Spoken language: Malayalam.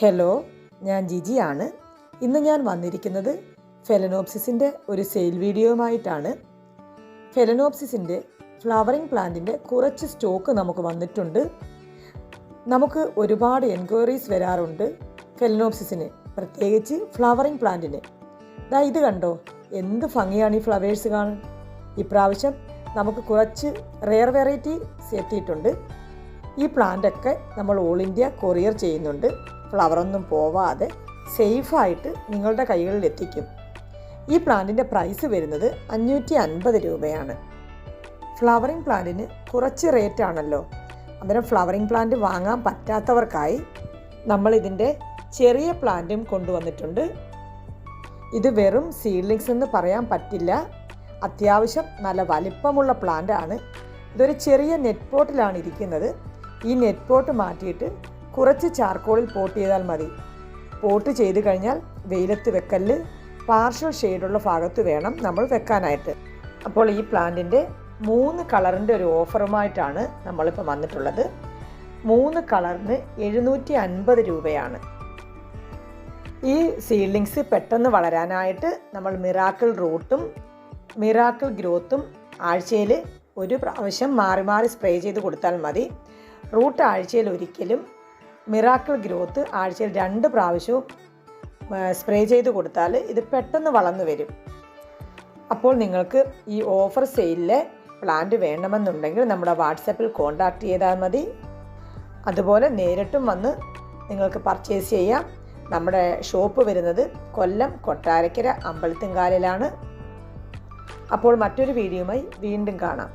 ഹലോ, ഞാൻ ജിജിയാണ്. ഇന്ന് ഞാൻ വന്നിരിക്കുന്നത് ഫെലനോപ്സിസിൻ്റെ ഒരു സെയിൽ വീഡിയോയുമായിട്ടാണ്. ഫെലനോപ്സിസിൻ്റെ ഫ്ലവറിംഗ് പ്ലാന്റിൻ്റെ കുറച്ച് സ്റ്റോക്ക് നമുക്ക് വന്നിട്ടുണ്ട്. നമുക്ക് ഒരുപാട് എൻക്വയറീസ് വരാറുണ്ട് ഫെലനോപ്സിസിന്, പ്രത്യേകിച്ച് ഫ്ലവറിംഗ് പ്ലാന്റിന്. ഇത് കണ്ടോ, എന്ത് ഭംഗിയാണ് ഈ ഫ്ലവേഴ്സ് കാണാൻ. ഇപ്രാവശ്യം നമുക്ക് കുറച്ച് റെയർ വെറൈറ്റീസ് എത്തിയിട്ടുണ്ട്. ഈ പ്ലാന്റൊക്കെ നമ്മൾ ഓൾ ഇന്ത്യ കൊറിയർ ചെയ്യുന്നുണ്ട്. ഫ്ലവറൊന്നും പോവാതെ സേഫായിട്ട് നിങ്ങളുടെ കൈകളിൽ എത്തിക്കും. ഈ പ്ലാന്റിൻ്റെ പ്രൈസ് വരുന്നത് 550 രൂപയാണ്. ഫ്ലവറിംഗ് പ്ലാന്റിന് കുറച്ച് റേറ്റ് ആണല്ലോ. അന്നേരം ഫ്ലവറിംഗ് പ്ലാന്റ് വാങ്ങാൻ പറ്റാത്തവർക്കായി നമ്മളിതിൻ്റെ ചെറിയ പ്ലാന്റും കൊണ്ടുവന്നിട്ടുണ്ട്. ഇത് വെറും സീഡ്ലിങ്സ് എന്ന് പറയാൻ പറ്റില്ല, അത്യാവശ്യം നല്ല വലിപ്പമുള്ള പ്ലാന്റ് ആണ്. ഇതൊരു ചെറിയ നെറ്റ് പോട്ടിലാണ് ഇരിക്കുന്നത്. ഈ നെറ്റ് പോട്ട് മാറ്റിയിട്ട് കുറച്ച് ചാർക്കോളിൽ പോട്ട് ചെയ്താൽ മതി. പോട്ട് ചെയ്ത് കഴിഞ്ഞാൽ വെയിലത്ത് വെക്കല്, പാർഷ്യൽ ഷെയ്ഡുള്ള ഭാഗത്ത് വേണം നമ്മൾ വെക്കാനായിട്ട്. അപ്പോൾ ഈ പ്ലാന്റിൻ്റെ 3 കളറിൻ്റെ ഒരു ഓഫറുമായിട്ടാണ് നമ്മളിപ്പോൾ വന്നിട്ടുള്ളത്. 3 കളറിന് 750 രൂപയാണ്. ഈ സീഡ്ലിങ്സ് പെട്ടെന്ന് വളരാനായിട്ട് നമ്മൾ മിറാക്കിൾ റൂട്ടും മിറാക്കിൾ ഗ്രോത്തും ആഴ്ചയിൽ ഒരു പ്രാവശ്യം മാറി മാറി സ്പ്രേ ചെയ്ത് കൊടുത്താൽ മതി. റൂട്ട് ആഴ്ചയിൽ ഒരിക്കലും, മിറാക്കിൾ ഗ്രോത്ത് ആഴ്ചയിൽ 2 പ്രാവശ്യവും സ്പ്രേ ചെയ്ത് കൊടുത്താൽ ഇത് പെട്ടെന്ന് വളർന്നു വരും. അപ്പോൾ നിങ്ങൾക്ക് ഈ ഓഫർ സെയിലിലെ പ്ലാന്റ് വേണമെന്നുണ്ടെങ്കിൽ നമ്മുടെ വാട്സപ്പിൽ കോൺടാക്റ്റ് ചെയ്താൽ മതി. അതുപോലെ നേരിട്ടും വന്ന് നിങ്ങൾക്ക് പർച്ചേസ് ചെയ്യാം. നമ്മുടെ ഷോപ്പ് വരുന്നത് കൊല്ലം കൊട്ടാരക്കര അമ്പലത്തിങ്കാലിലാണ്. അപ്പോൾ മറ്റൊരു വീഡിയോയുമായി വീണ്ടും കാണാം.